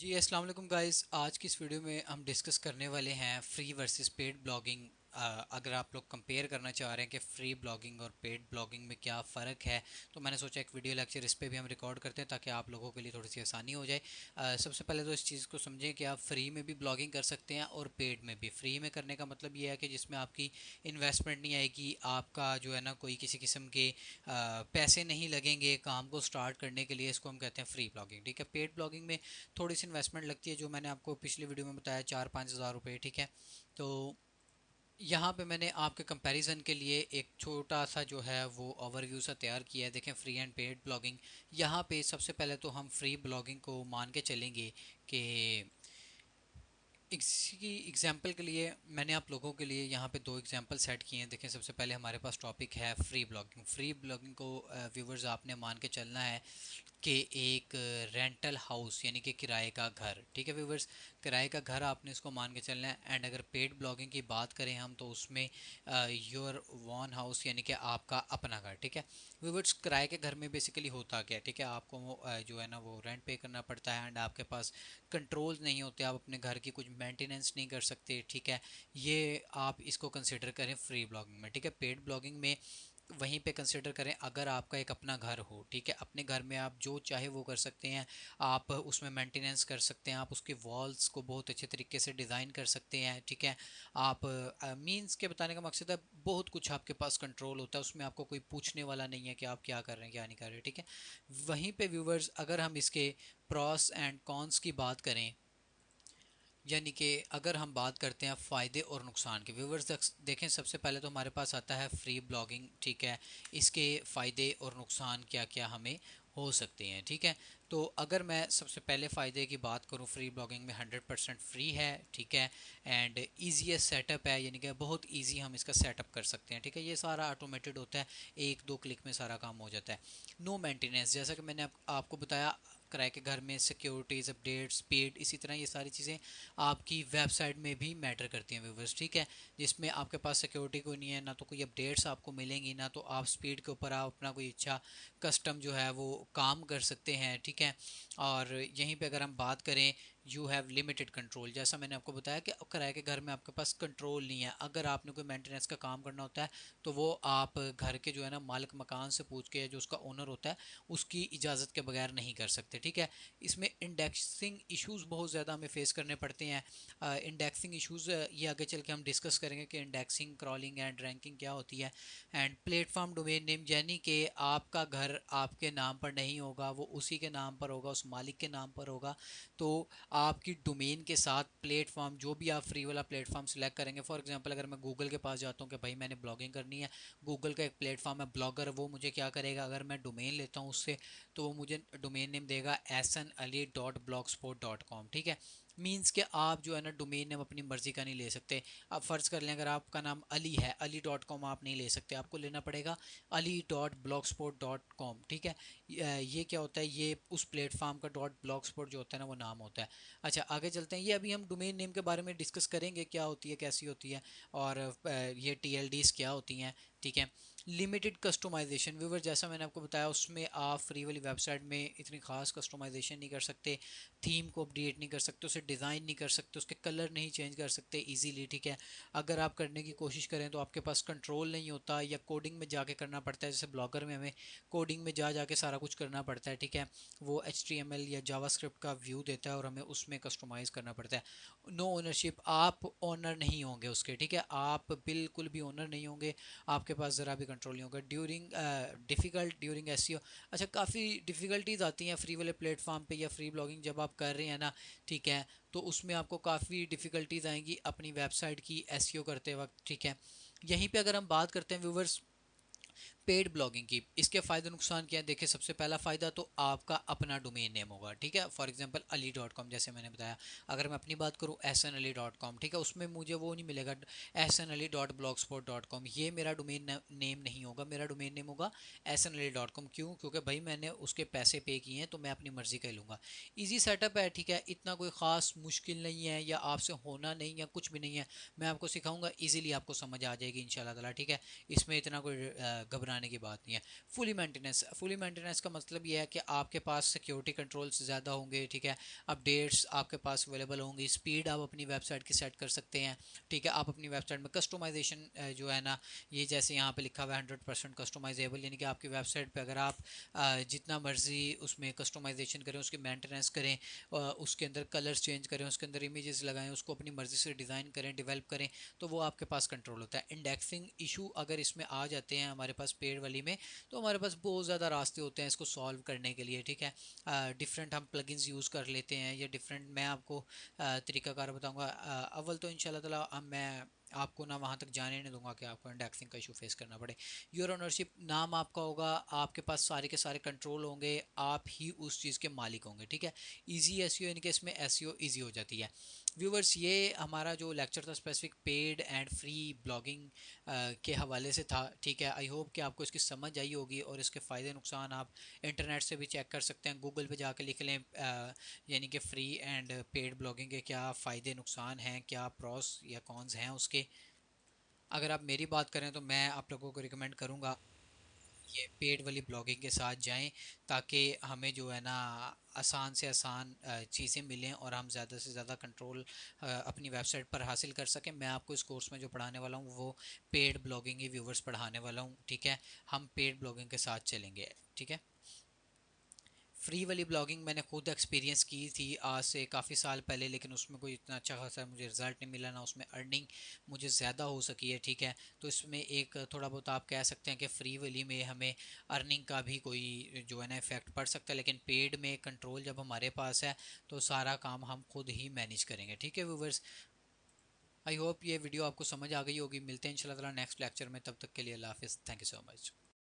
जी अस्सलाम वालेकुम गाइस। आज की इस वीडियो में हम डिस्कस करने वाले हैं फ्री वर्सेस पेड ब्लॉगिंग। अगर आप लोग कंपेयर करना चाह रहे हैं कि फ्री ब्लॉगिंग और पेड ब्लॉगिंग में क्या फ़र्क है, तो मैंने सोचा एक वीडियो लेक्चर इस पे भी हम रिकॉर्ड करते हैं ताकि आप लोगों के लिए थोड़ी सी आसानी हो जाए। सबसे पहले तो इस चीज़ को समझें कि आप फ्री में भी ब्लॉगिंग कर सकते हैं और पेड में भी। फ्री में करने का मतलब ये है कि जिसमें आपकी इन्वेस्टमेंट नहीं आएगी, आपका जो है ना कोई किसी किस्म के पैसे नहीं लगेंगे काम को स्टार्ट करने के लिए। इसको हम कहते हैं फ्री ब्लॉगिंग। ठीक है। पेड ब्लॉगिंग में थोड़ी सी इन्वेस्टमेंट लगती है, जो मैंने आपको पिछली वीडियो में बताया, 4-5 हज़ार रुपये। ठीक है। तो यहाँ पे मैंने आपके कंपैरिजन के लिए एक छोटा सा जो है वो ओवरव्यू सा तैयार किया है। देखें, फ्री एंड पेड ब्लॉगिंग। यहाँ पे सबसे पहले तो हम फ्री ब्लॉगिंग को मान के चलेंगे कि इसकी एग्जांपल के लिए मैंने आप लोगों के लिए यहाँ पे दो एग्जांपल सेट किए हैं। देखें, सबसे पहले हमारे पास टॉपिक है फ्री ब्लॉगिंग। फ्री ब्लॉगिंग को व्यूवर्स आपने मान के चलना है कि एक रेंटल हाउस यानी कि किराए का घर। ठीक है व्यूवर्स, किराए का घर आपने इसको मान के चलना है। एंड अगर पेड ब्लॉगिंग की बात करें हम, तो उसमें योर वन हाउस यानी कि आपका अपना घर। ठीक है व्यूवर्स, किराए के घर में बेसिकली होता क्या है? ठीक है, आपको जो है ना वो रेंट पे करना पड़ता है एंड आपके पास कंट्रोल नहीं होते, आप अपने घर की कुछ मेंटेनेंस नहीं कर सकते। ठीक है, ये आप इसको कंसिडर करें फ्री ब्लॉगिंग में। ठीक है, पेड ब्लॉगिंग में वहीं पे कंसिडर करें अगर आपका एक अपना घर हो। ठीक है, अपने घर में आप जो चाहे वो कर सकते हैं। आप उसमें मेंटेनेंस कर सकते हैं, आप उसके वॉल्स को बहुत अच्छे तरीके से डिज़ाइन कर सकते हैं। ठीक है, आप मींस के बताने का मकसद है बहुत कुछ आपके पास कंट्रोल होता है, उसमें आपको कोई पूछने वाला नहीं है कि आप क्या कर रहे हैं क्या नहीं कर रहे। ठीक है, वहीं पे व्यूवर्स अगर हम इसके प्रॉस एंड कॉन्स की बात करें, यानी कि अगर हम बात करते हैं फ़ायदे और नुकसान के, व्यूवर्स देखें, सबसे पहले तो हमारे पास आता है फ्री ब्लॉगिंग। ठीक है, इसके फ़ायदे और नुकसान क्या क्या हमें हो सकते हैं। ठीक है, तो अगर मैं सबसे पहले फ़ायदे की बात करूं, फ्री ब्लॉगिंग में 100% फ्री है। ठीक है, एंड ईजीएस्ट सेटअप है, यानी कि बहुत ईजी हम इसका सेटअप कर सकते हैं। ठीक है, ये सारा ऑटोमेटेड होता है, एक दो क्लिक में सारा काम हो जाता है। नो मेंटेनेंस, जैसा कि मैंने आपको बताया, किराए के घर में सिक्योरिटीज़, अपडेट्स, स्पीड, इसी तरह ये सारी चीज़ें आपकी वेबसाइट में भी मैटर करती हैं व्यूवर्स। ठीक है, जिसमें आपके पास सिक्योरिटी कोई नहीं है, ना तो कोई अपडेट्स आपको मिलेंगी, ना तो आप स्पीड के ऊपर आप अपना कोई अच्छा कस्टम जो है वो काम कर सकते हैं। ठीक है, और यहीं पे अगर हम बात करें, यू हैव लिमिटेड कंट्रोल। जैसा मैंने आपको बताया कि किराए के घर में आपके पास कंट्रोल नहीं है। अगर आपने कोई मेंटेनेंस का काम करना होता है तो वो आप घर के जो है ना मालिक मकान से पूछ के, जो उसका ओनर होता है, उसकी इजाज़त के बगैर नहीं कर सकते। ठीक है, इसमें इंडेक्सिंग इश्यूज बहुत ज़्यादा हमें फेस करने पड़ते हैं। इंडेक्सिंग इश्यूज ये आगे चल के हम डिस्कस करेंगे कि इंडेक्सिंग, क्रॉलिंग एंड रैंकिंग क्या होती है। एंड प्लेटफॉर्म डोमेन नेम, यानी कि आपका घर आपके नाम पर नहीं होगा, वो उसी के नाम पर होगा, उस मालिक के नाम पर होगा। तो आपकी डोमेन के साथ प्लेटफॉर्म, जो भी आप फ्री वाला प्लेटफॉर्म सिलेक्ट करेंगे, फॉर एग्जांपल अगर मैं गूगल के पास जाता हूँ कि भाई मैंने ब्लॉगिंग करनी है, गूगल का एक प्लेटफॉर्म है ब्लॉगर, वो मुझे क्या करेगा, अगर मैं डोमेन लेता हूँ उससे, तो वो मुझे डोमेन नेम देगा snali.blogspot.com। ठीक है, मीन्स कि आप जो है ना डोमेन नेम अपनी मर्जी का नहीं ले सकते। आप फ़र्ज़ कर लें अगर आपका नाम अली है, अली.com आप नहीं ले सकते, आपको लेना पड़ेगा ali.blogspot.com। ठीक है, ये क्या होता है, ये उस प्लेटफॉर्म का डॉट ब्लॉग स्पॉट जो होता है ना वो नाम होता है। अच्छा, आगे चलते हैं, ये अभी हम डोमेन नेम के बारे में डिस्कस करेंगे, क्या होती है, कैसी होती है, और ये टीएलडीज क्या होती हैं। ठीक है, लिमिटेड कस्टमाइजेशन व्यूवर, जैसा मैंने आपको बताया, उसमें आप फ्री वाली वेबसाइट में इतनी खास कस्टमाइजेशन नहीं कर सकते, थीम को अपडेट नहीं कर सकते, उसे डिज़ाइन नहीं कर सकते, उसके कलर नहीं चेंज कर सकते इजीली। ठीक है, अगर आप करने की कोशिश करें तो आपके पास कंट्रोल नहीं होता, या कोडिंग में जाके करना पड़ता है। जैसे ब्लॉगर में हमें कोडिंग में जा जाके सारा कुछ करना पड़ता है। ठीक है, वो HTML या जावास्क्रिप्ट का व्यू देता है और हमें उसमें कस्टमाइज़ करना पड़ता है। नो ओनरशिप, आप ओनर नहीं होंगे उसके। ठीक है, आप बिल्कुल भी ओनर नहीं होंगे, आपके पास ज़रा भी कंट्रोल नहीं होगा। ड्यूरिंग डिफ़िकल्ट ड्यूरिंग एसईओ, अच्छा, काफ़ी डिफ़िकल्टीज आती हैं फ्री वाले प्लेटफॉर्म पे या फ्री ब्लॉगिंग जब आप कर रहे हैं ना। ठीक है, तो उसमें आपको काफ़ी डिफ़िकल्टीज आएंगी अपनी वेबसाइट की एसईओ करते वक्त। ठीक है, यहीं पे अगर हम बात करते हैं व्यूवर्स पेड ब्लॉगिंग की, इसके फ़ायदे नुकसान क्या है। देखिए, सबसे पहला फ़ायदा तो आपका अपना डोमेन नेम होगा। ठीक है, फॉर एग्जांपल ali.com, जैसे मैंने बताया। अगर मैं अपनी बात करूँ snali.com, ठीक है, उसमें मुझे वो नहीं मिलेगा snali.blogspot.com, ये मेरा डोमेन नेम नहीं होगा, मेरा डोमेन नेम होगा snali.com। क्यों? क्योंकि भाई मैंने उसके पैसे पे किए हैं, तो मैं अपनी मर्ज़ी का ही लूँगा। ईजी सेटअप है। ठीक है, इतना कोई ख़ास मुश्किल नहीं है, या आपसे होना नहीं, या कुछ भी नहीं है। मैं आपको सिखाऊंगा, ईजिली आपको समझ आ जाएगी इंशाल्लाह ताला। ठीक है, इसमें इतना कोई घबराने बनाने की बात नहीं है। फुली मेंटेनेंस का मतलब ये है कि आपके पास सिक्योरिटी कंट्रोल्स ज़्यादा होंगे, ठीक है, अपडेट्स आपके पास अवेलेबल होंगी, स्पीड आप अपनी वेबसाइट की सेट कर सकते हैं, ठीक है, आप अपनी वेबसाइट में कस्टमाइजेशन जो है ना, ये जैसे यहाँ पे लिखा हुआ है 100% कस्टमाइजेबल, यानी कि आपकी वेबसाइट पे अगर आप जितना मर्जी उसमें कस्टमाइजेशन करें, उसकी मेंटेनेंस करें, उसके अंदर कलर्स चेंज करें, उसके अंदर इमेजेस लगाएं, उसको अपनी मर्जी से डिज़ाइन करें, डेवलप करें, तो वो आपके पास कंट्रोल होता है। इंडेक्सिंग इशू अगर इसमें आ जाते हैं हमारे पास पेड वाली में, तो हमारे पास बहुत ज़्यादा रास्ते होते हैं इसको सॉल्व करने के लिए, ठीक है। डिफरेंट हम प्लगइन्स यूज़ कर लेते हैं, या डिफरेंट मैं आपको तरीकाकार बताऊंगा। अव्वल तो इंशाल्लाह ताला मैं आपको ना वहाँ तक जाने नहीं दूंगा कि आपको इंडेक्सिंग का इशू फेस करना पड़े। योर ओनरशिप, नाम आपका होगा, आपके पास सारे के सारे कंट्रोल होंगे, आप ही उस चीज़ के मालिक होंगे, ठीक है। ईजी एसईओ, यानी कि इसमें एसईओ ईजी हो जाती है। व्यूवर्स, ये हमारा जो लेक्चर था specific paid and free blogging के हवाले से था, ठीक है। आई होप कि आपको इसकी समझ आई होगी, और इसके फ़ायदे नुकसान आप इंटरनेट से भी चेक कर सकते हैं, गूगल पे जाके लिख लें यानी कि फ्री एंड पेड ब्लॉगिंग के क्या फ़ायदे नुकसान हैं, क्या प्रॉस या कॉन्स हैं उसके। अगर आप मेरी बात करें तो मैं आप लोगों को रिकमेंड करूँगा ये पेड वाली ब्लॉगिंग के साथ जाएं, ताकि हमें जो है ना आसान से आसान चीज़ें मिलें, और हम ज़्यादा से ज़्यादा कंट्रोल अपनी वेबसाइट पर हासिल कर सकें। मैं आपको इस कोर्स में जो पढ़ाने वाला हूँ वो पेड ब्लॉगिंग ही व्यूवर्स पढ़ाने वाला हूँ, ठीक है। हम पेड ब्लॉगिंग के साथ चलेंगे, ठीक है। फ्री वाली ब्लॉगिंग मैंने खुद एक्सपीरियंस की थी आज से काफ़ी साल पहले, लेकिन उसमें कोई इतना अच्छा खासा मुझे रिज़ल्ट नहीं मिला, ना उसमें अर्निंग मुझे ज़्यादा हो सकी है, ठीक है। तो इसमें एक थोड़ा बहुत आप कह सकते हैं कि फ्री वाली में हमें अर्निंग का भी कोई जो है ना इफ़ेक्ट पड़ सकता है, लेकिन पेड में कंट्रोल जब हमारे पास है तो सारा काम हम खुद ही मैनेज करेंगे, ठीक है व्यूवर्स। आई होप ये वीडियो आपको समझ आ गई होगी। मिलते हैं इंशाल्लाह नेक्स्ट लेक्चर में, तब तक के लिए अल्लाह हाफिज़, थैंक यू सो मच।